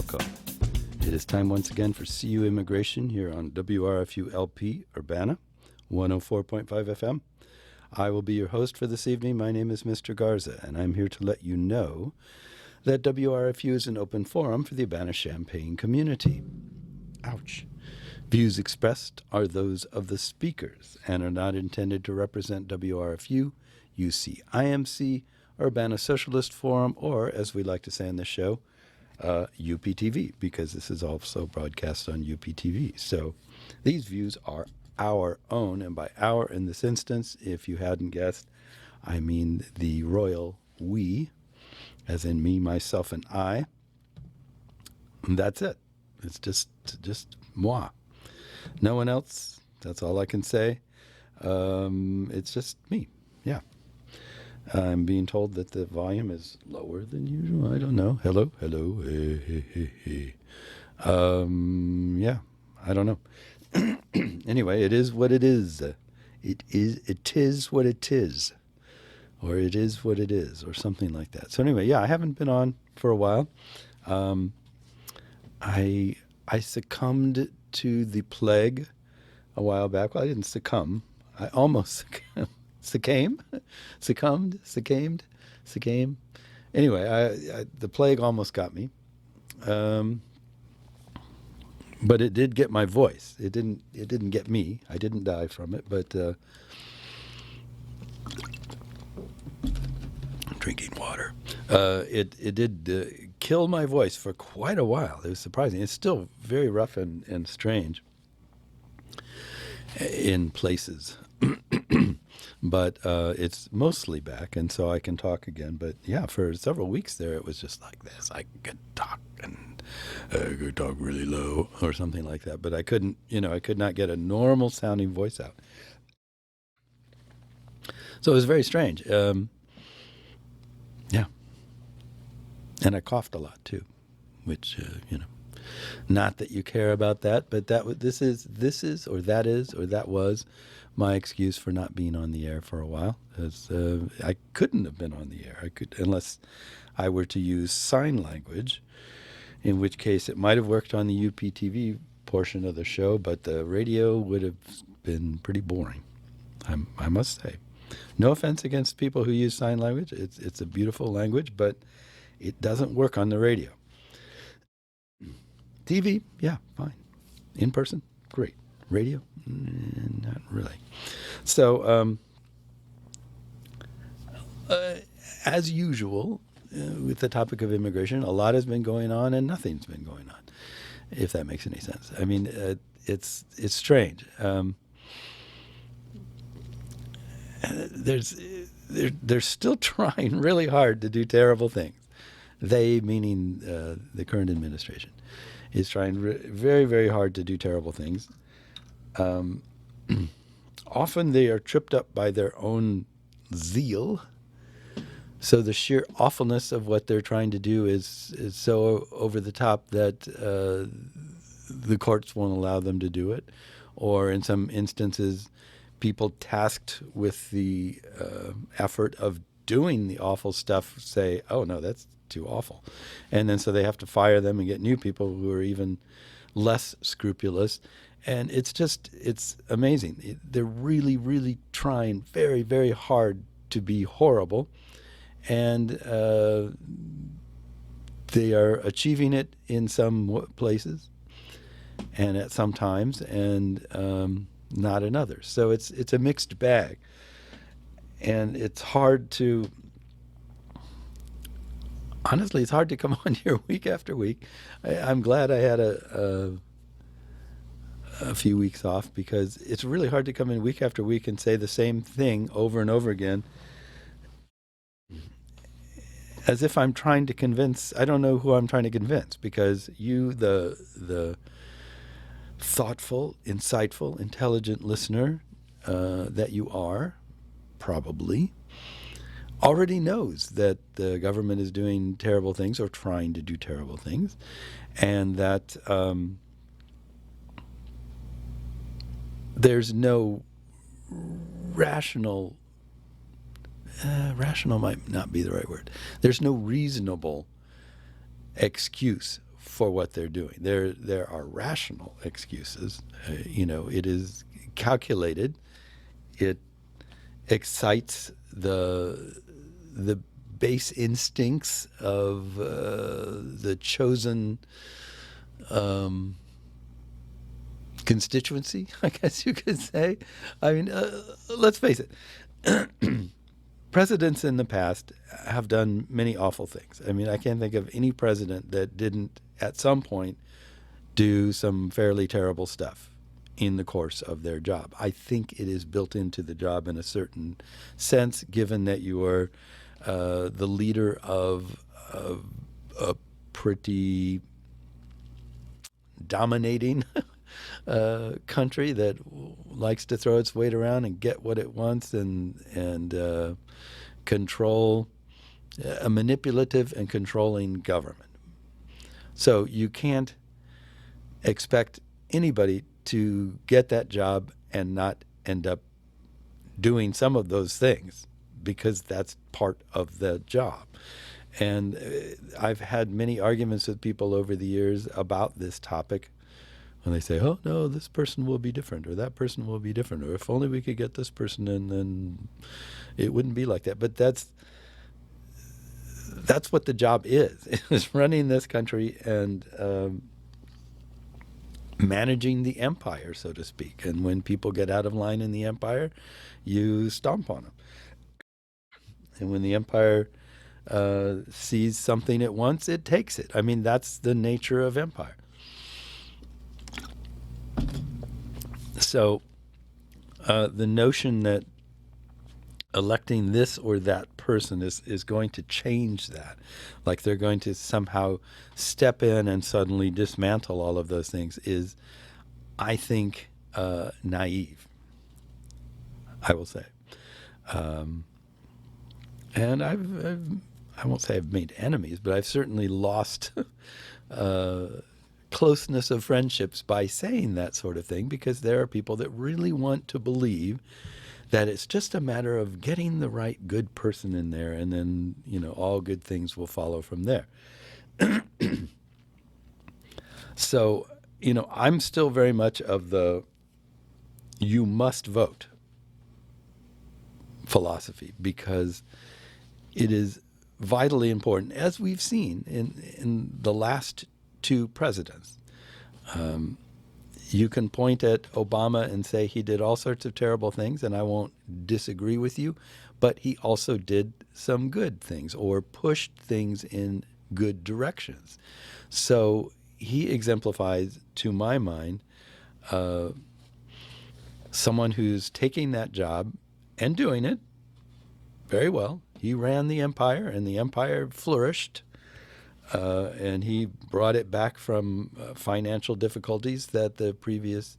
welcome. It is time once again for CU Immigration here on WRFU LP Urbana, 104.5 FM. I will be your host for this evening. My name is Mr. Garza, and I'm here to let you know that WRFU is an open forum for the Urbana-Champaign community. Ouch. Views expressed are those of the speakers and are not intended to represent WRFU, UCIMC, Urbana Socialist Forum, or, as we like to say on this show, UPTV, because this is also broadcast on UPTV. So these views are our own, and by our in this instance, if you hadn't guessed, I mean the royal we, as in me, myself, and I. And that's it. It's just moi. No one else. That's all I can say. It's just me. Yeah. I'm being told that the volume is lower than usual. I don't know. Hello, hey, hey, hey, hey. Yeah, I don't know. Anyway, it is what it is. It is what it is. Or it is what it is, or something like that. So anyway, yeah, I haven't been on for a while. I succumbed to the plague a while back. Well, I didn't succumb. I almost succumbed. Anyway, the plague almost got me. But it did get my voice. It didn't get me. I didn't die from it, but I'm drinking water. It did kill my voice for quite a while. It was surprising. It's still very rough and strange in places. But it's mostly back, and so I can talk again. But yeah, for several weeks there, it was just like this. I could talk, and I could talk really low or something like that. But I couldn't, I could not get a normal sounding voice out. So it was very strange. Yeah. And I coughed a lot too, which, not that you care about that, but that was my excuse for not being on the air for a while. Because I couldn't have been on the air. Unless I were to use sign language, in which case it might have worked on the UPTV portion of the show, but the radio would have been pretty boring, I must say. No offense against people who use sign language. It's a beautiful language, but it doesn't work on the radio. TV, yeah, fine. In person, great. Radio, not really. So, as usual, with the topic of immigration, a lot has been going on and nothing's been going on, if that makes any sense. I mean, it's strange. They're still trying really hard to do terrible things. They, meaning the current administration, is trying very, very hard to do terrible things. Often they are tripped up by their own zeal. So the sheer awfulness of what they're trying to do is so over the top that the courts won't allow them to do it. Or in some instances, people tasked with the effort of doing the awful stuff say, oh, no, that's too awful. And then so they have to fire them and get new people who are even less scrupulous. And it's amazing. They're really, really trying very, very hard to be horrible. And they are achieving it in some places and at some times and not in others. So it's a mixed bag. And it's hard to... Honestly, it's hard to come on here week after week. I'm glad I had a few weeks off, because it's really hard to come in week after week and say the same thing over and over again, as if I'm trying to convince. I don't know who I'm trying to convince, because you, the thoughtful, insightful, intelligent listener that you are, probably, already knows that the government is doing terrible things or trying to do terrible things, and that there's no rational might not be the right word. There's no reasonable excuse for what they're doing. There are rational excuses. It is calculated. It excites the base instincts of the chosen constituency, I guess you could say. I mean, let's face it. Presidents in the past have done many awful things. I mean, I can't think of any president that didn't, at some point, do some fairly terrible stuff in the course of their job. I think it is built into the job in a certain sense, given that you are the leader of a pretty dominating country that likes to throw its weight around and get what it wants and control a manipulative and controlling government. So you can't expect anybody to get that job and not end up doing some of those things, because that's part of the job. And I've had many arguments with people over the years about this topic when they say, oh, no, this person will be different, or that person will be different, or if only we could get this person in, then it wouldn't be like that. But that's what the job is running this country and managing the empire, so to speak. And when people get out of line in the empire, you stomp on them. And when the empire sees something it wants, it takes it. I mean, that's the nature of empire. So the notion that electing this or that person is going to change that, like they're going to somehow step in and suddenly dismantle all of those things, is, I think, naive, I will say. And I won't say I've made enemies, but I've certainly lost closeness of friendships by saying that sort of thing, because there are people that really want to believe that it's just a matter of getting the right good person in there, and then, all good things will follow from there. So, I'm still very much of the you must vote philosophy, because it is vitally important, as we've seen in the last two presidents. You can point at Obama and say he did all sorts of terrible things, and I won't disagree with you, but he also did some good things, or pushed things in good directions. So he exemplifies, to my mind, someone who's taking that job and doing it very well. He ran the empire, and the empire flourished. And he brought it back from financial difficulties that the previous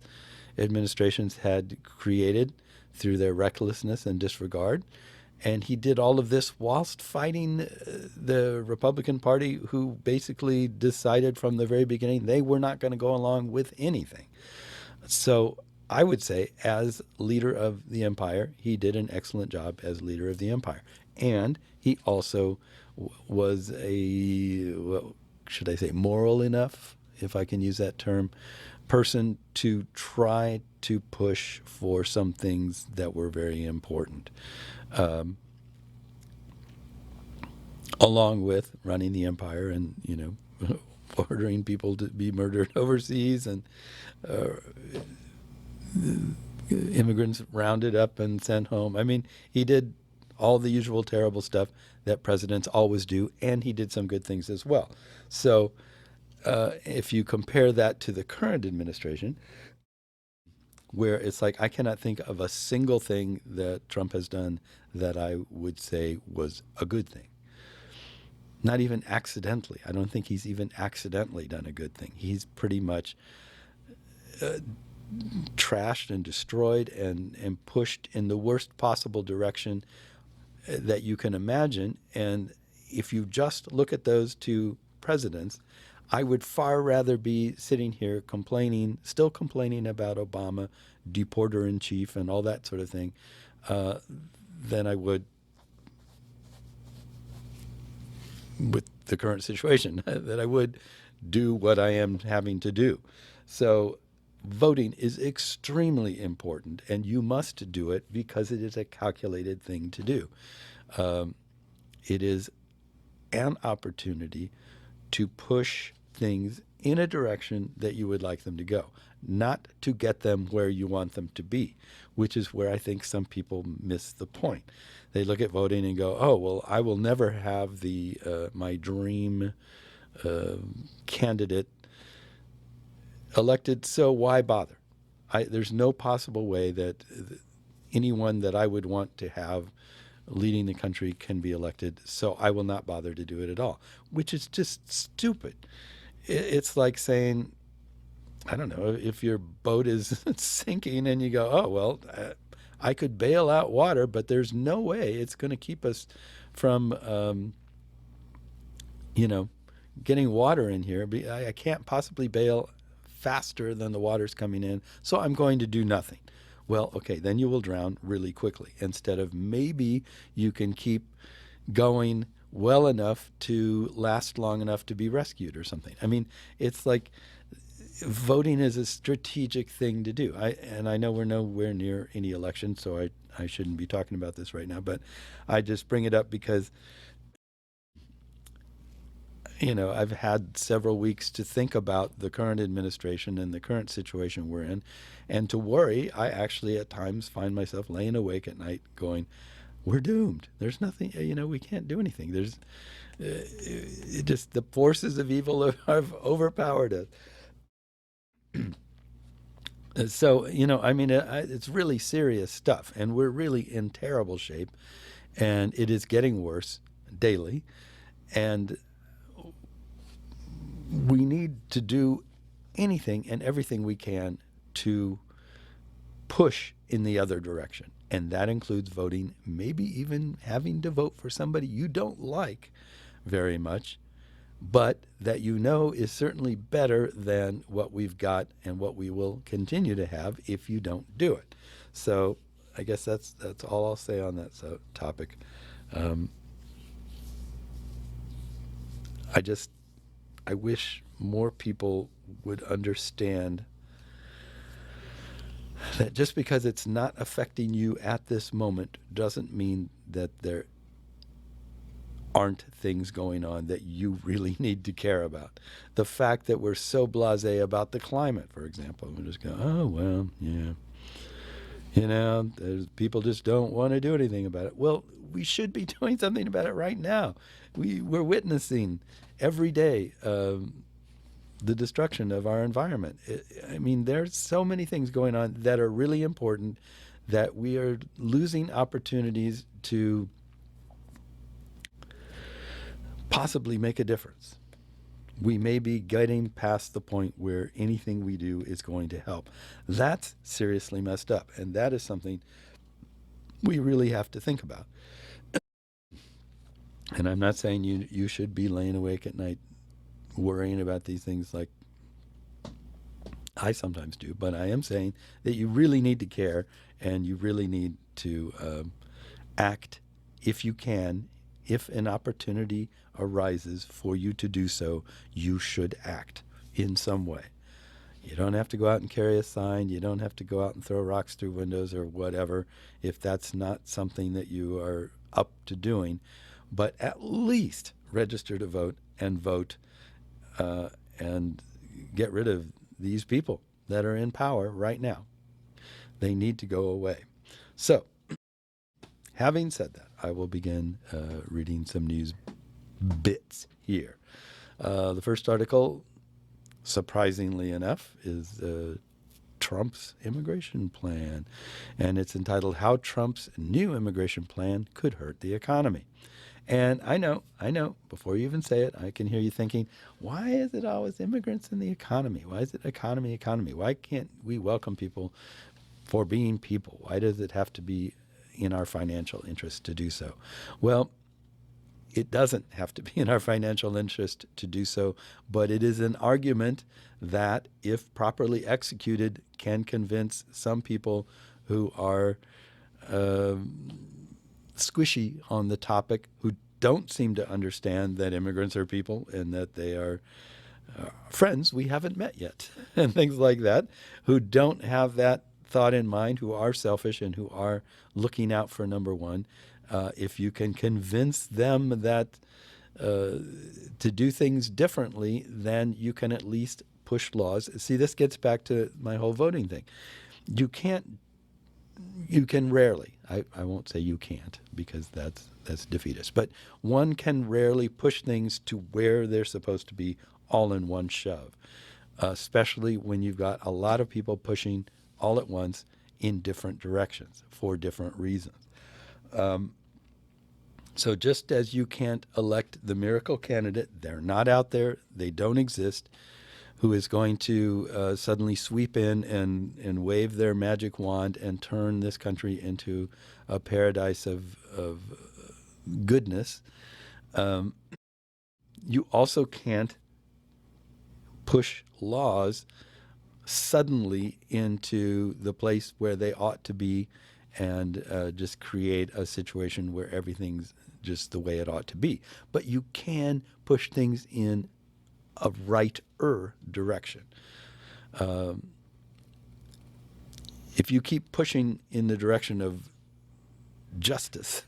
administrations had created through their recklessness and disregard. And he did all of this whilst fighting the Republican Party, who basically decided from the very beginning they were not going to go along with anything. So I would say, as leader of the empire, he did an excellent job as leader of the empire. And he also was should I say, moral enough, if I can use that term, person to try to push for some things that were very important, along with running the empire and, ordering people to be murdered overseas, and immigrants rounded up and sent home. I mean, he did all the usual terrible stuff that presidents always do, and he did some good things as well. So if you compare that to the current administration, where it's like, I cannot think of a single thing that Trump has done that I would say was a good thing. Not even accidentally. I don't think he's even accidentally done a good thing. He's pretty much trashed and destroyed and pushed in the worst possible direction that you can imagine. And if you just look at those two presidents, I would far rather be sitting here still complaining about Obama, deporter-in-chief, and all that sort of thing, than I would with the current situation, that I would do what I am having to do. So voting is extremely important, and you must do it because it is a calculated thing to do. It is an opportunity to push things in a direction that you would like them to go, not to get them where you want them to be, which is where I think some people miss the point. They look at voting and go, "Oh, well, I will never have the my dream candidate elected, so why bother?" There's no possible way that anyone that I would want to have leading the country can be elected, so I will not bother to do it at all, which is just stupid. It's like saying, I don't know, if your boat is sinking and you go, "Oh, well, I could bail out water, but there's no way it's going to keep us from, getting water in here. I can't possibly bail faster than the water's coming in, so I'm going to do nothing." Well, okay, then you will drown really quickly, instead of maybe you can keep going well enough to last long enough to be rescued or something. I mean, it's like voting is a strategic thing to do. I know we're nowhere near any election, so I shouldn't be talking about this right now, but I just bring it up because I've had several weeks to think about the current administration and the current situation we're in, and to worry. I actually at times find myself laying awake at night going, we're doomed. There's nothing, we can't do anything. There's just the forces of evil have overpowered us. So, it's really serious stuff, and we're really in terrible shape, and it is getting worse daily. And we need to do anything and everything we can to push in the other direction. And that includes voting, maybe even having to vote for somebody you don't like very much, but that is certainly better than what we've got and what we will continue to have if you don't do it. So I guess that's all I'll say on that topic. I wish more people would understand that just because it's not affecting you at this moment doesn't mean that there aren't things going on that you really need to care about. The fact that we're so blasé about the climate, for example, we just go, "Oh, well, yeah. People just don't want to do anything about it." Well, we should be doing something about it right now. We're witnessing every day the destruction of our environment. There's so many things going on that are really important that we are losing opportunities to possibly make a difference. We may be getting past the point where anything we do is going to help. That's seriously messed up, and that is something we really have to think about. And I'm not saying you should be laying awake at night worrying about these things like I sometimes do, but I am saying that you really need to care, and you really need to act if you can. If an opportunity arises for you to do so, you should act in some way. You don't have to go out and carry a sign. You don't have to go out and throw rocks through windows or whatever if that's not something that you are up to doing. But at least register to vote and vote and get rid of these people that are in power right now. They need to go away. So, having said that, I will begin reading some news bits here. The first article, surprisingly enough, is Trump's immigration plan. And it's entitled, "How Trump's New Immigration Plan Could Hurt the Economy." And I know, before you even say it, I can hear you thinking, why is it always immigrants in the economy? Why is it economy? Why can't we welcome people for being people? Why does it have to be in our financial interest to do so? Well, it doesn't have to be in our financial interest to do so, but it is an argument that, if properly executed, can convince some people who are squishy on the topic, who don't seem to understand that immigrants are people and that they are friends we haven't met yet, and things like that, who don't have that thought in mind, who are selfish and who are looking out for number one. If you can convince them that to do things differently, then you can at least push laws. See, this gets back to my whole voting thing. You can't, you can rarely, I won't say you can't because that's defeatist, but one can rarely push things to where they're supposed to be all in one shove, especially when you've got a lot of people pushing all at once in different directions for different reasons. So just as you can't elect the miracle candidate, they're not out there, they don't exist, who is going to suddenly sweep in and wave their magic wand and turn this country into a paradise of goodness, you also can't push laws suddenly into the place where they ought to be and just create a situation where everything's just the way it ought to be. But you can push things in a righter direction. If you keep pushing in the direction of justice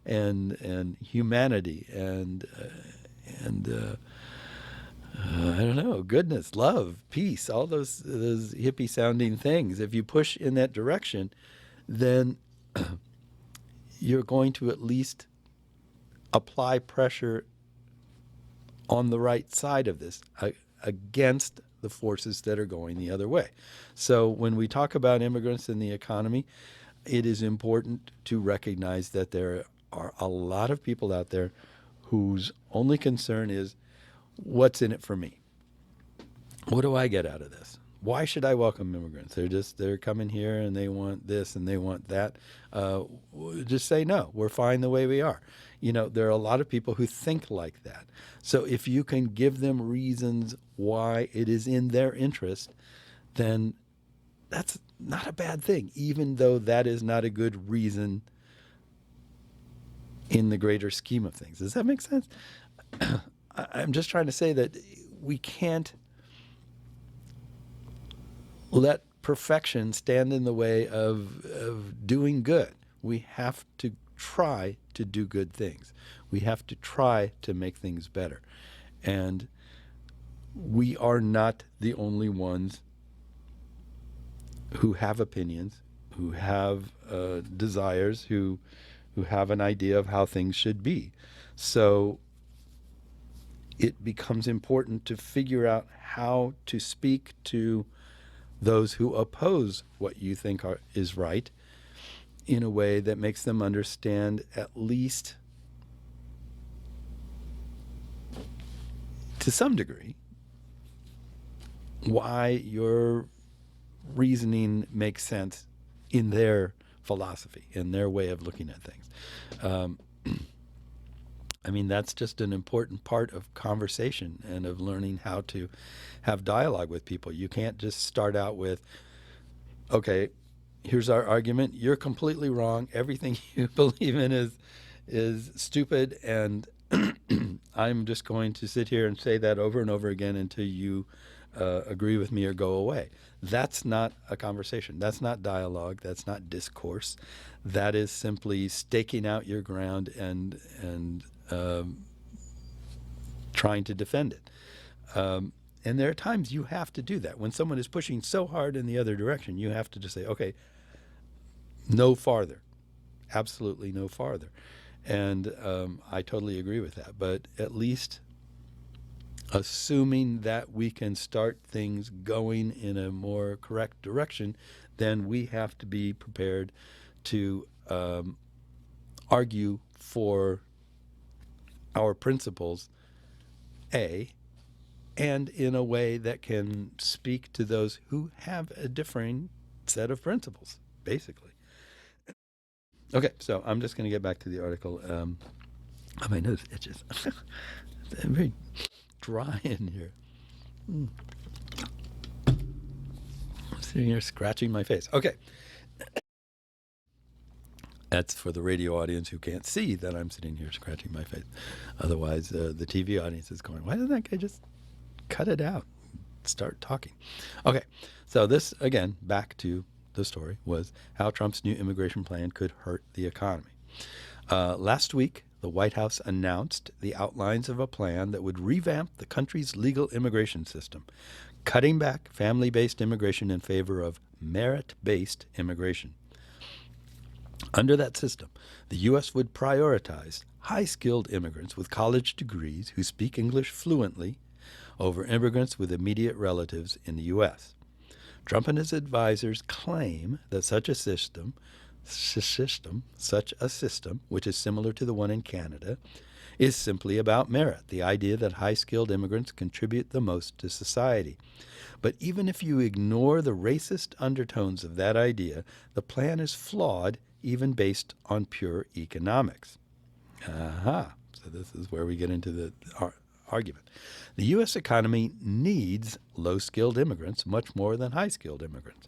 and humanity and I don't know, goodness, love, peace, all those hippie sounding things. If you push in that direction, then you're going to at least apply pressure on the right side of this against the forces that are going the other way. So when we talk about immigrants and the economy, it is important to recognize that there are a lot of people out there whose only concern is, what's in it for me? What do I get out of this? Why should I welcome immigrants? They're coming here and they want this and they want that. Just say no. We're fine the way we are. You know, there are a lot of people who think like that. So if you can give them reasons why it is in their interest, then that's not a bad thing, even though that is not a good reason in the greater scheme of things. Does that make sense? I'm just trying to say that we can't let perfection stand in the way of doing good. We have to try to do good things. We have to try to make things better. And we are not the only ones who have opinions, who have desires, who have an idea of how things should be. So it becomes important to figure out how to speak to those who oppose what you think is right in a way that makes them understand, at least to some degree, why your reasoning makes sense in their philosophy, in their way of looking at things. I mean, that's just an important part of conversation and of learning how to have dialogue with people. You can't just start out with, okay, here's our argument. You're completely wrong. Everything you believe in is stupid, and I'm just going to sit here and say that over and over again until you agree with me or go away. That's not a conversation. That's not dialogue. That's not discourse. That is simply staking out your ground and trying to defend it. And there are times you have to do that. When someone is pushing so hard in the other direction, you have to just say, okay, no farther. Absolutely no farther. And I totally agree with that. But at least assuming that we can start things going in a more correct direction, then we have to be prepared to argue for our principles, and in a way that can speak to those who have a differing set of principles, basically. Okay, so I'm just going to get back to the article. My nose itches. I'm very dry in here. I'm sitting here scratching my face. Okay. That's for the radio audience who can't see that I'm sitting here scratching my face. Otherwise, the TV audience is going, why doesn't that guy just Cut it out. Start talking. Okay, so this, again, back to the story, was how Trump's new immigration plan could hurt the economy. Last week, the White House announced the outlines of a plan that would revamp the country's legal immigration system, cutting back family-based immigration in favor of merit-based immigration. Under that system, the U.S. would prioritize high-skilled immigrants with college degrees who speak English fluently over immigrants with immediate relatives in the U.S. Trump and his advisors claim that such a system, which is similar to the one in Canada, is simply about merit, the idea that high-skilled immigrants contribute the most to society. But even if you ignore the racist undertones of that idea, the plan is flawed even based on pure economics. So this is where we get into the argument. The U.S. economy needs low-skilled immigrants much more than high-skilled immigrants.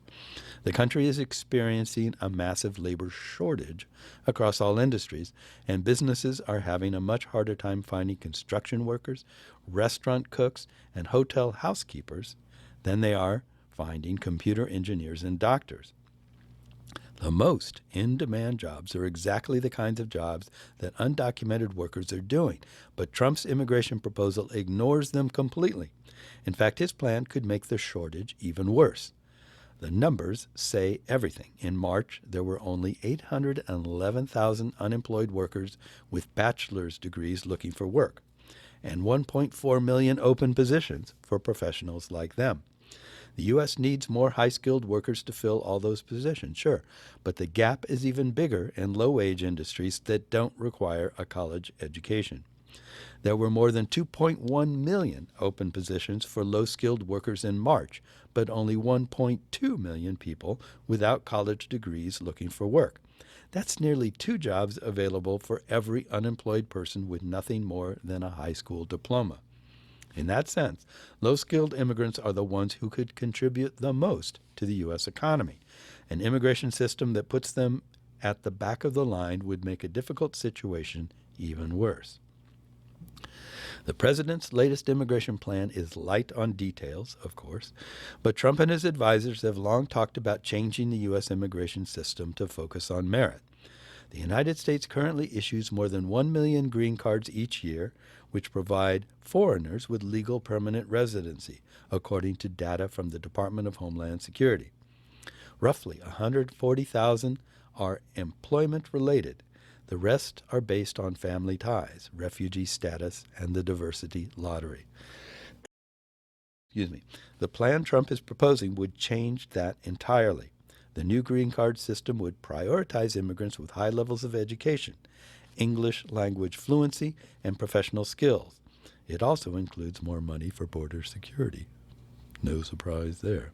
The country is experiencing a massive labor shortage across all industries, and businesses are having a much harder time finding construction workers, restaurant cooks, and hotel housekeepers than they are finding computer engineers and doctors. The most in-demand jobs are exactly the kinds of jobs that undocumented workers are doing, but Trump's immigration proposal ignores them completely. In fact, his plan could make the shortage even worse. The numbers say everything. In March, there were only 811,000 unemployed workers with bachelor's degrees looking for work, and 1.4 million open positions for professionals like them. The U.S. needs more high-skilled workers to fill all those positions, sure, but the gap is even bigger in low-wage industries that don't require a college education. There were more than 2.1 million open positions for low-skilled workers in March, but only 1.2 million people without college degrees looking for work. That's nearly 2 jobs available for every unemployed person with nothing more than a high school diploma. In that sense, low-skilled immigrants are the ones who could contribute the most to the U.S. economy. An immigration system that puts them at the back of the line would make a difficult situation even worse. The president's latest immigration plan is light on details, of course, but Trump and his advisors have long talked about changing the U.S. immigration system to focus on merit. The United States currently issues more than 1 million green cards each year, which provide foreigners with legal permanent residency, according to data from the Department of Homeland Security. Roughly 140,000 are employment-related. The rest are based on family ties, refugee status, and the diversity lottery. The plan Trump is proposing would change that entirely. The new green card system would prioritize immigrants with high levels of education, English language fluency, and professional skills. It also includes more money for border security. No surprise there.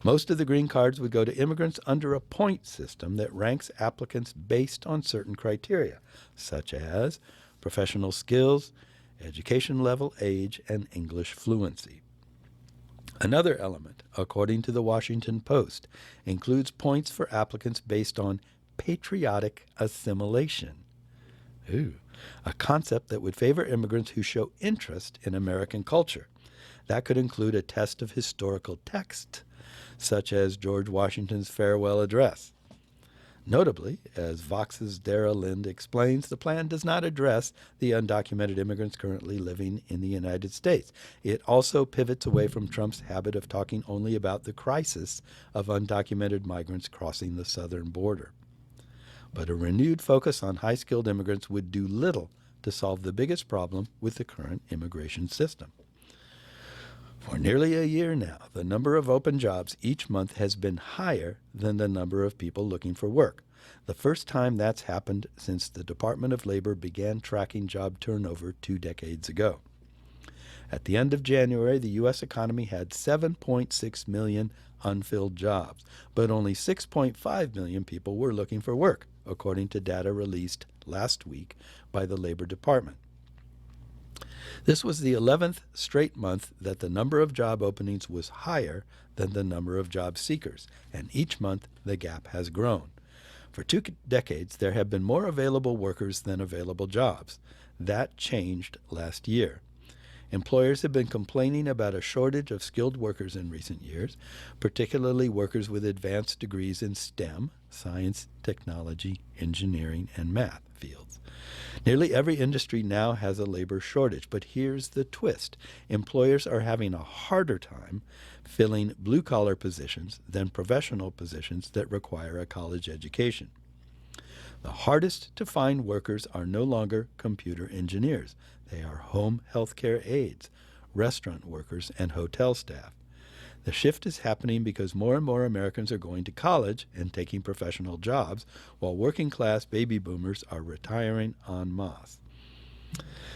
Most of the green cards would go to immigrants under a point system that ranks applicants based on certain criteria, such as professional skills, education level, age, and English fluency. Another element, according to the Washington Post, includes points for applicants based on patriotic assimilation. A concept that would favor immigrants who show interest in American culture. That could include a test of historical text, such as George Washington's farewell address. Notably, as Vox's Dara Lind explains, the plan does not address the undocumented immigrants currently living in the United States. It also pivots away from Trump's habit of talking only about the crisis of undocumented migrants crossing the southern border. But a renewed focus on high-skilled immigrants would do little to solve the biggest problem with the current immigration system. For nearly a year now, the number of open jobs each month has been higher than the number of people looking for work, the first time that's happened since the Department of Labor began tracking job turnover 2 decades ago. At the end of January, the U.S. economy had 7.6 million unfilled jobs, but only 6.5 million people were looking for work, according to data released last week by the Labor Department. This was the 11th straight month that the number of job openings was higher than the number of job seekers, and each month the gap has grown. For 2 decades, there have been more available workers than available jobs. That changed last year. Employers have been complaining about a shortage of skilled workers in recent years, particularly workers with advanced degrees in STEM, science, technology, engineering, and math fields. Nearly every industry now has a labor shortage, but here's the twist. Employers are having a harder time filling blue-collar positions than professional positions that require a college education. The hardest to find workers are no longer computer engineers. They are home healthcare aides, restaurant workers, and hotel staff. The shift is happening because more and more Americans are going to college and taking professional jobs, while working-class baby boomers are retiring en masse.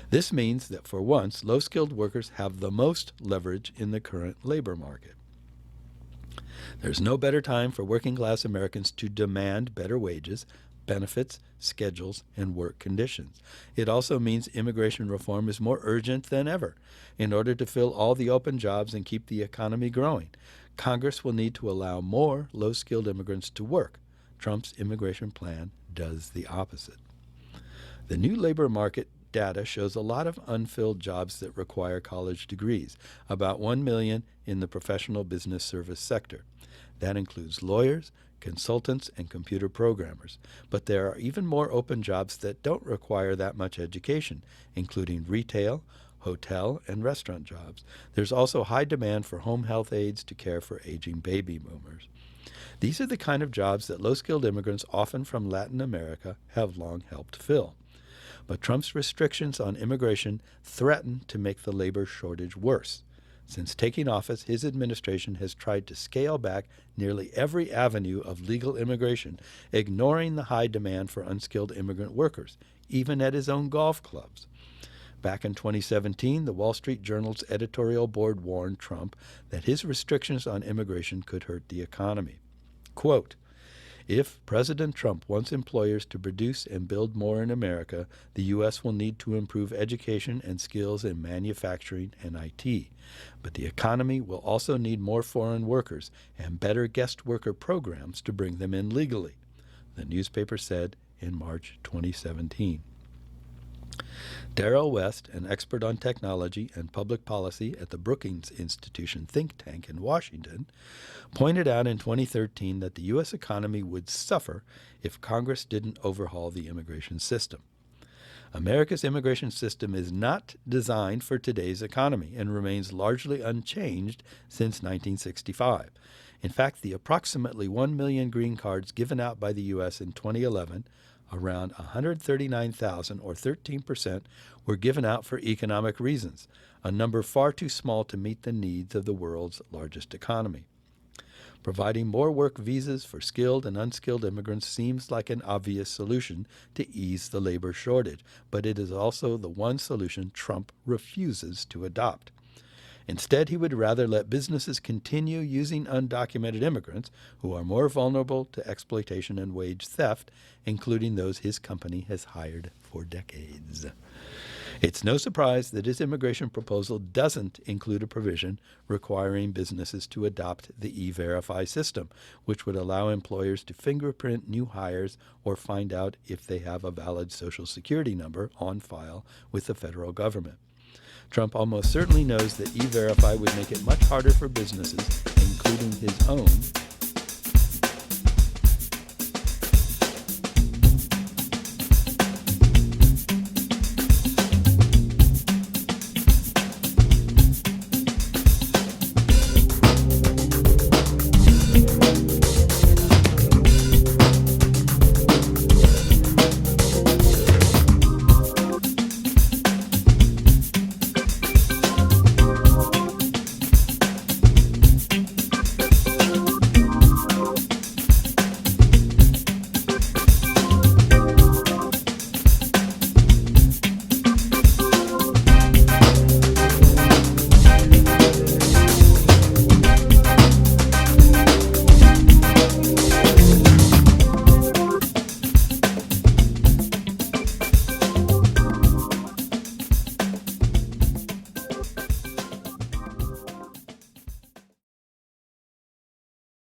This means that for once, low-skilled workers have the most leverage in the current labor market. There's no better time for working-class Americans to demand better wages, benefits, schedules, and work conditions. It also means immigration reform is more urgent than ever. In order to fill all the open jobs and keep the economy growing, Congress will need to allow more low-skilled immigrants to work. Trump's immigration plan does the opposite. The new labor market data shows a lot of unfilled jobs that require college degrees, about 1 million in the professional business service sector. That includes lawyers, consultants, and computer programmers. But there are even more open jobs that don't require that much education, including retail, hotel, and restaurant jobs. There's also high demand for home health aides to care for aging baby boomers. These are the kind of jobs that low-skilled immigrants, often from Latin America, have long helped fill. But Trump's restrictions on immigration threaten to make the labor shortage worse. Since taking office, his administration has tried to scale back nearly every avenue of legal immigration, ignoring the high demand for unskilled immigrant workers, even at his own golf clubs. Back in 2017, the Wall Street Journal's editorial board warned Trump that his restrictions on immigration could hurt the economy. Quote, "If President Trump wants employers to produce and build more in America, the U.S. will need to improve education and skills in manufacturing and IT. But the economy will also need more foreign workers and better guest worker programs to bring them in legally," the newspaper said in March 2017. Darrell West, an expert on technology and public policy at the Brookings Institution think tank in Washington, pointed out in 2013 that the U.S. economy would suffer if Congress didn't overhaul the immigration system. America's immigration system is not designed for today's economy and remains largely unchanged since 1965. In fact, the approximately 1 million green cards given out by the U.S. in 2011, around 139,000, or 13%, were given out for economic reasons, a number far too small to meet the needs of the world's largest economy. Providing more work visas for skilled and unskilled immigrants seems like an obvious solution to ease the labor shortage, but it is also the one solution Trump refuses to adopt. Instead, he would rather let businesses continue using undocumented immigrants, who are more vulnerable to exploitation and wage theft, including those his company has hired for decades. It's no surprise that his immigration proposal doesn't include a provision requiring businesses to adopt the E-Verify system, which would allow employers to fingerprint new hires or find out if they have a valid Social Security number on file with the federal government. Trump almost certainly knows that E-Verify would make it much harder for businesses, including his own,